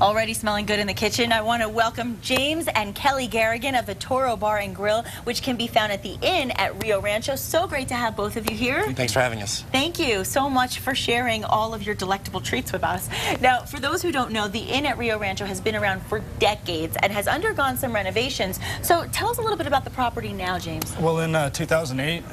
Already smelling good in the kitchen. I want to welcome James and Kelly Garrigan of the Toro Bar and Grill, which can be found at the Inn at Rancho. So great to have both of you here. Thanks for having us. Thank you so much for sharing all of your delectable treats with us. Now, for those who don't know, the Inn at Rancho has been around for decades and has undergone some renovations. So tell us a little bit about the property now, James. Well, in 2008,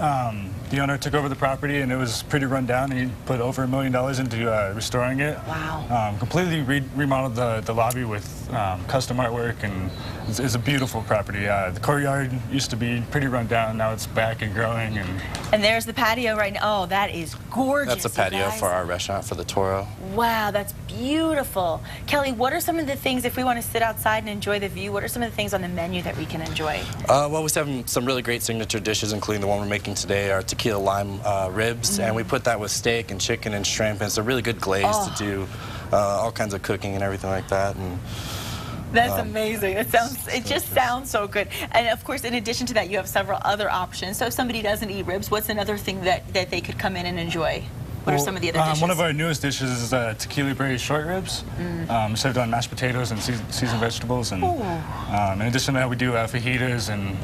the owner took over the property and it was pretty run down, and he put over $1 million into restoring it. Wow. Completely remodeled the lobby with custom artwork, and it's a beautiful property. The courtyard used to be pretty run down. Now it's back and growing. And there's the patio right now. Oh, that is gorgeous. That's a patio for our restaurant for the Toro. Wow, that's beautiful. Kelly, what are some of the things, if we want to sit outside and enjoy the view, what are some of the things on the menu that we can enjoy? Well, we have some really great signature dishes, including the one we're making today, our Tequila Lime ribs, and we put that with steak and chicken and shrimp, and it's a really good glaze to do all kinds of cooking and everything like that. And that's amazing. It just sounds so good. And of course, in addition to that, you have several other options. So if somebody doesn't eat ribs, what's another thing that they could come in and enjoy? What are some of the other dishes? One of our newest dishes is Tequila Bar short ribs, served on mashed potatoes and seasoned vegetables. And in addition to that, we do fajitas, and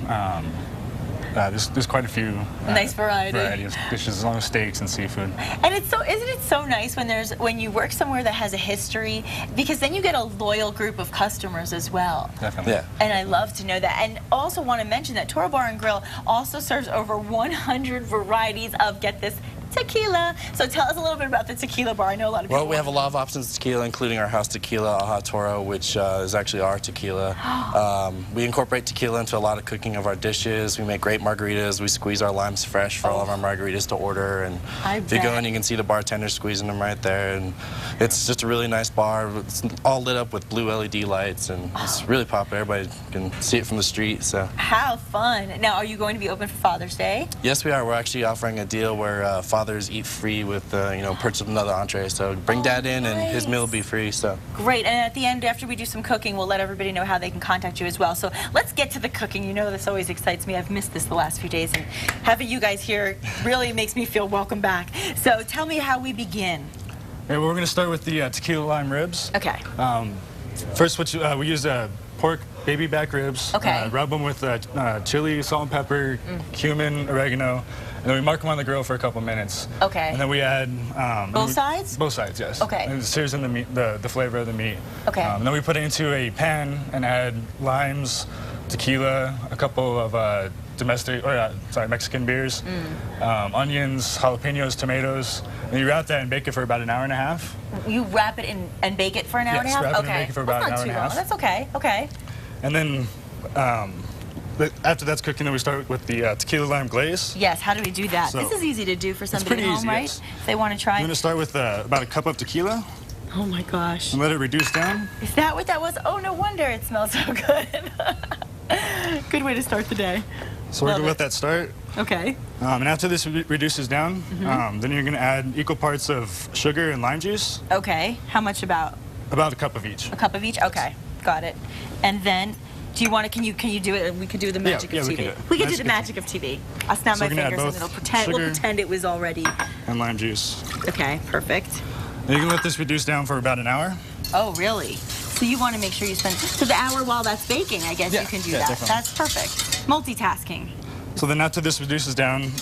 there's quite a few nice variety of dishes, along with steaks and seafood. And isn't it so nice when you work somewhere that has a history, because then you get a loyal group of customers as well. Definitely. Yeah. And I love to know that. And also want to mention that Toro Bar and Grill also serves over 100 varieties of, get this, tequila. So tell us a little bit about the Tequila Bar. I know a lot of people. Well, we have a lot of options of tequila, including our house tequila, Aha Toro, which is actually our tequila. We incorporate tequila into a lot of cooking of our dishes. We make great margaritas. We squeeze our limes fresh for all of our margaritas to order. And if you go in, you can see the bartender squeezing them right there. And it's just a really nice bar. It's all lit up with blue LED lights, and it's really popular. Everybody can see it from the street. So how fun! Now, are you going to be open for Father's Day? Yes, we are. We're actually offering a deal where fathers eat free with purchase of another entree. So bring Dad in, and his meal will be free. So great. And at the end, after we do some cooking, we'll let everybody know how they can contact you as well. So let's get to the cooking. You know, this always excites me. I've missed this the last few days, and having you guys here really makes me feel welcome back. So tell me how we begin. Okay, well, we're going to start with the Tequila Lime ribs. Okay. First, we use pork baby back ribs. Okay. Rub them with chili, salt and pepper, cumin, oregano, and then we mark them on the grill for a couple minutes. Okay. And then we add both sides? Both sides, yes. Okay. And it sears in the meat, the flavor of the meat. Okay. And then we put it into a pan and add limes, tequila, a couple of Mexican beers, onions, jalapenos, tomatoes. And you wrap that and bake it for about an hour and a half. You wrap it in and bake it for an hour and a half? Wrap it and bake it for about an hour and a half. That's okay. Okay. And then after that's cooking, then we start with the tequila lime glaze. Yes, how do we do that? So, this is easy to do for somebody at home, easy, right? yes. If they want to try. I'm going to start with about a cup of tequila. Oh my gosh. And let it reduce down. Is that what that was? Oh, no wonder it smells so good. Good way to start the day. So we're going to let that start. Okay. And after this reduces down, then you're going to add equal parts of sugar and lime juice. Okay. How much about? About a cup of each. A cup of each? Okay. Got it. And then, do you want to, can you do it? We could do the magic of TV. We can do the magic of TV. I'll snap my fingers and we'll pretend it was already. And lime juice. Okay, perfect. And you can let this reduce down for about an hour. Oh, really? So you want to make sure you spend, so the hour while that's baking, I guess you can do that. Definitely. That's perfect. Multitasking. So then after this reduces down,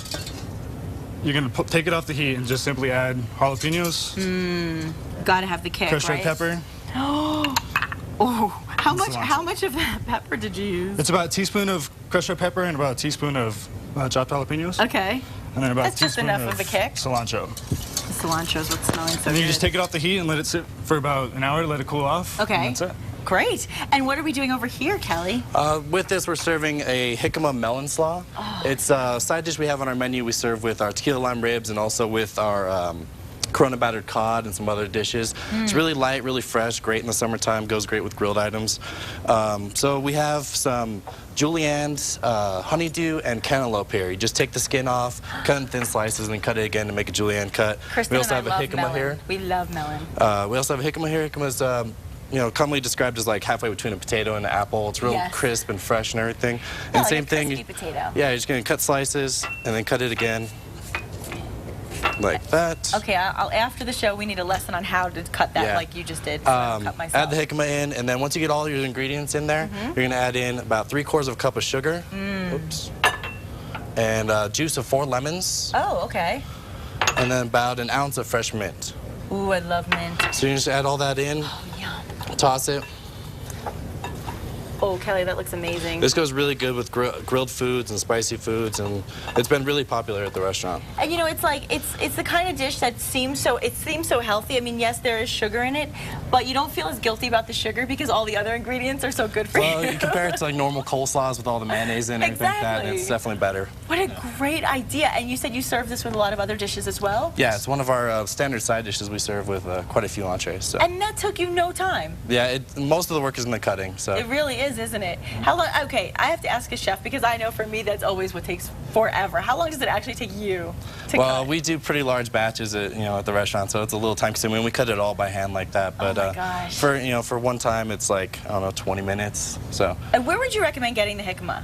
you're going to take it off the heat and just simply add jalapenos. Gotta have the kick, crushed red right? pepper. Oh, how much of that pepper did you use? It's about a teaspoon of crushed red pepper and about a teaspoon of chopped jalapenos. Okay. And then about That's a teaspoon just enough of the kick. cilantro. The cilantro's what's smelling so good. And you just take it off the heat and let it sit for about an hour to let it cool off. Okay. And that's it. Great. And what are we doing over here, Kelly? with this, we're serving a Jicama Melon Slaw. It's a side dish we have on our menu. We serve with our tequila lime ribs and also with our Corona battered cod and some other dishes. It's really light, really fresh, great in the summertime, goes great with grilled items. So we have some juliennes, honeydew, and cantaloupe here. You just take the skin off, cut in thin slices, and then cut it again to make a julienne cut. Kristen we also have and I a love jicama melon. here. We love melon. We also have a jicama here. Jicama's commonly described as like halfway between a potato and an apple. It's real crisp and fresh and everything. And like same a thing. crispy potato. Yeah, you're just gonna cut slices and then cut it again. like that. Okay, after the show, we need a lesson on how to cut that like you just did. So I'll cut myself. Add the jicama in, and then once you get all your ingredients in there, you're going to add in about 3/4 of a cup of sugar. Oops. And juice of 4 lemons. Oh, okay. And then about an ounce of fresh mint. Ooh, I love mint. So you just add all that in, toss it. Oh, Kelly, that looks amazing. This goes really good with grilled foods and spicy foods, and it's been really popular at the restaurant. And you know, it's like it's the kind of dish that seems so healthy. I mean, yes, there is sugar in it, but you don't feel as guilty about the sugar because all the other ingredients are so good for you. Well, you compare it to like normal coleslaws with all the mayonnaise and everything like that, and it's definitely better. What a great idea! And you said you serve this with a lot of other dishes as well? Yeah, it's one of our standard side dishes we serve with quite a few entrees. So. And that took you no time. Yeah, most of the work is in the cutting. So. It really is, isn't it? How long? Okay, I have to ask a chef because I know for me that's always what takes forever. How long does it actually take you to cut? We do pretty large batches at the restaurant, so it's a little time consuming. We cut it all by hand like that, but oh my gosh. for one time it's like, I don't know, 20 minutes. So. And where would you recommend getting the jicama?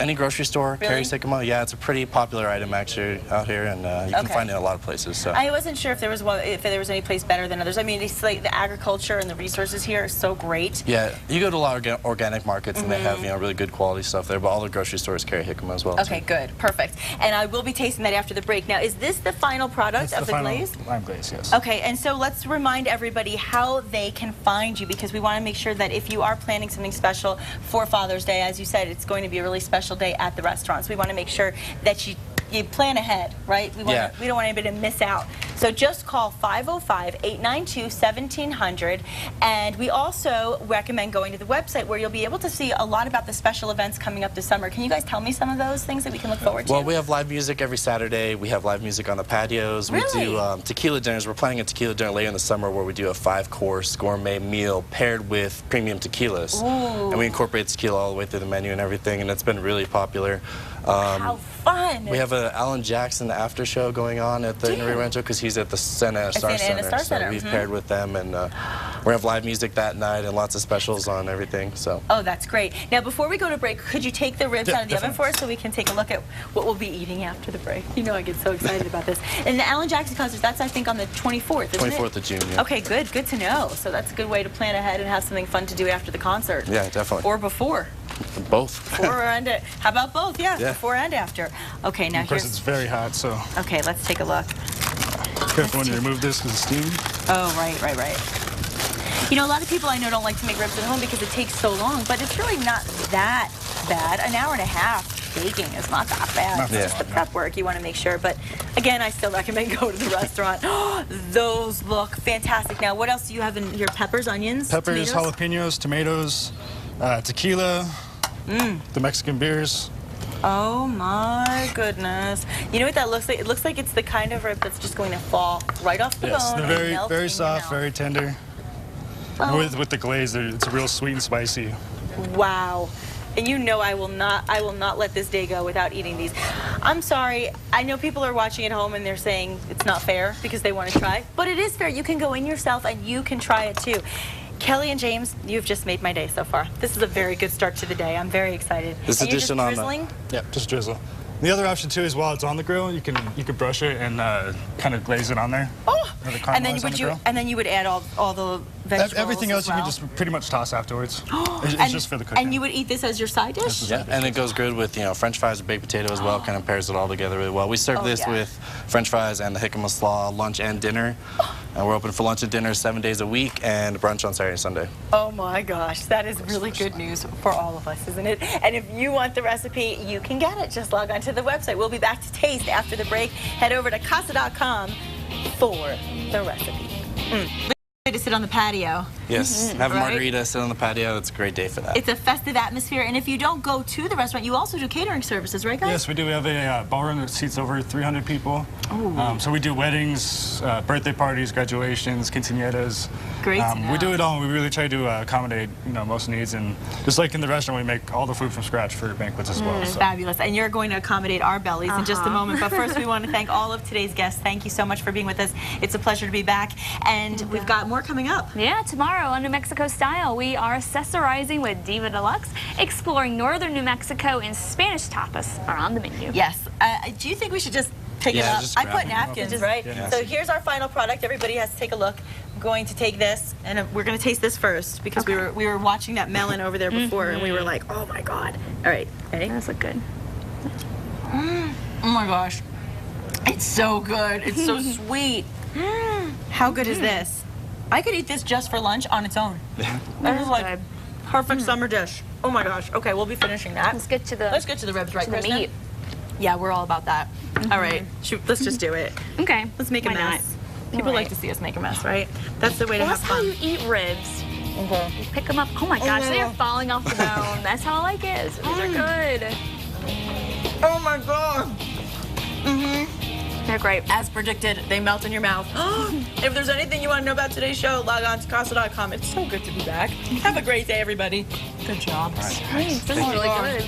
Any grocery store Really? carries jicama. Yeah, it's a pretty popular item actually out here, and you can find it in a lot of places. So. I wasn't sure if there was any place better than others. I mean, it's like the agriculture and the resources here are so great. Yeah, you go to a lot of organic markets, and they have really good quality stuff there. But all the grocery stores carry jicama as well. Okay, good, perfect. And I will be tasting that after the break. Now, is this the final product of the glaze? Lime glaze, yes. Okay, and so let's remind everybody how they can find you, because we want to make sure that if you are planning something special for Father's Day, as you said, it's going to be a really special day at the restaurant. So we want to make sure that you plan ahead, right? We don't want anybody to miss out. So just call 505-892-1700. And we also recommend going to the website where you'll be able to see a lot about the special events coming up this summer. Can you guys tell me some of those things that we can look forward to? Well, we have live music every Saturday. We have live music on the patios. Really? We do tequila dinners. We're planning a tequila dinner later in the summer where we do a 5-course gourmet meal paired with premium tequilas. Ooh. And we incorporate tequila all the way through the menu and everything, and it's been really popular. How fun! We have a Alan Jackson after show going on at the Rancho because he's at the Santa Ana Star Center. So we've paired with them, and we're gonna have live music that night and lots of specials on everything. So. Oh, that's great. Now, before we go to break, could you take the ribs out of the oven for us so we can take a look at what we'll be eating after the break? You know, I get so excited about this. And the Alan Jackson concert, that's I think on the 24th, isn't it? 24th of June. Yeah. Okay, good to know. So that's a good way to plan ahead and have something fun to do after the concert. Yeah, definitely. Or before. Both. Before and how about both? Yeah, before and after. Okay, now of course, it's very hot, so. Okay, let's take a look. Careful when you remove this because it's steam. Oh, right. You know, a lot of people I know don't like to make ribs at home because it takes so long, but it's really not that bad. An hour and a half baking is not that bad. It's just the prep work you want to make sure. But again, I still recommend go to the restaurant. Those look fantastic. Now, what else do you have in your peppers, onions, peppers, tomatoes? jalapenos, tomatoes, tequila, the Mexican beers. Oh my goodness. You know what that looks like? It looks like it's the kind of rib that's just going to fall right off the bone. They're very soft, very tender. Oh. With the glaze, it's real sweet and spicy. Wow. And you know I will not let this day go without eating these. I'm sorry. I know people are watching at home and they're saying it's not fair because they want to try. But it is fair. You can go in yourself and you can try it too. Kelly and James, you've just made my day so far. This is a very good start to the day. I'm very excited. This and you're just addition drizzling? Yep, just drizzle. The other option too is while it's on the grill, you can brush it and kind of glaze it on there. Oh, and then you would add all the vegetables. Everything else as well? you can just pretty much toss afterwards. It's just for the cooking. And you would eat this as your side dish? Yeah, and it goes good with French fries or baked potato as well. Kind of pairs it all together really well. We serve this with French fries and the Jicama slaw lunch and dinner. And we're open for lunch and dinner 7 days a week and brunch on Saturday and Sunday. Oh my gosh, that is really good news for all of us, isn't it? And if you want the recipe, you can get it. Just log on to the website. We'll be back to taste after the break. Head over to casa.com for the recipe. To sit on the patio. Yes, have a margarita, sit on the patio. It's a great day for that. It's a festive atmosphere, and if you don't go to the restaurant, you also do catering services, right, guys? Yes, we do. We have a ballroom that seats over 300 people. So we do weddings, birthday parties, graduations, quinceañeras. Great to know. We do it all. We really try to accommodate most needs, and just like in the restaurant, we make all the food from scratch for banquets as well. So. Fabulous, and you're going to accommodate our bellies in just a moment. But first, we want to thank all of today's guests. Thank you so much for being with us. It's a pleasure to be back, and we've got more coming up. Yeah, tomorrow on New Mexico Style, we are accessorizing with Diva Deluxe, exploring northern New Mexico, and Spanish tapas are on the menu. Yes. Do you think we should just pick it Yeah, up. just I grab put it. napkins, Just- right? yeah. So here's our final product. Everybody has to take a look. I'm going to take this, and we're going to taste this first because we were watching that melon over there before, and we were like, oh my god. All right, ready? Those look good. Oh my gosh, it's so good. It's so sweet. How good is this? I could eat this just for lunch on its own. That is like good. perfect summer dish. Oh my gosh. Okay, we'll be finishing that. Let's get to the ribs, right, to the Kristen? meat. Yeah, we're all about that. All right, shoot, let's just do it. Okay. Let's make a Why not? mess. People like to see us make a mess, right? That's the way to Well, have that's how fun. you eat ribs. Okay. You pick them up. Oh my gosh, they are falling off the bone. That's how I like it. These are good. Oh my god. They're great. As predicted, they melt in your mouth. If there's anything you want to know about today's show, log on to Casa.com. It's so good to be back. Have a great day, everybody. Good job. This is really good.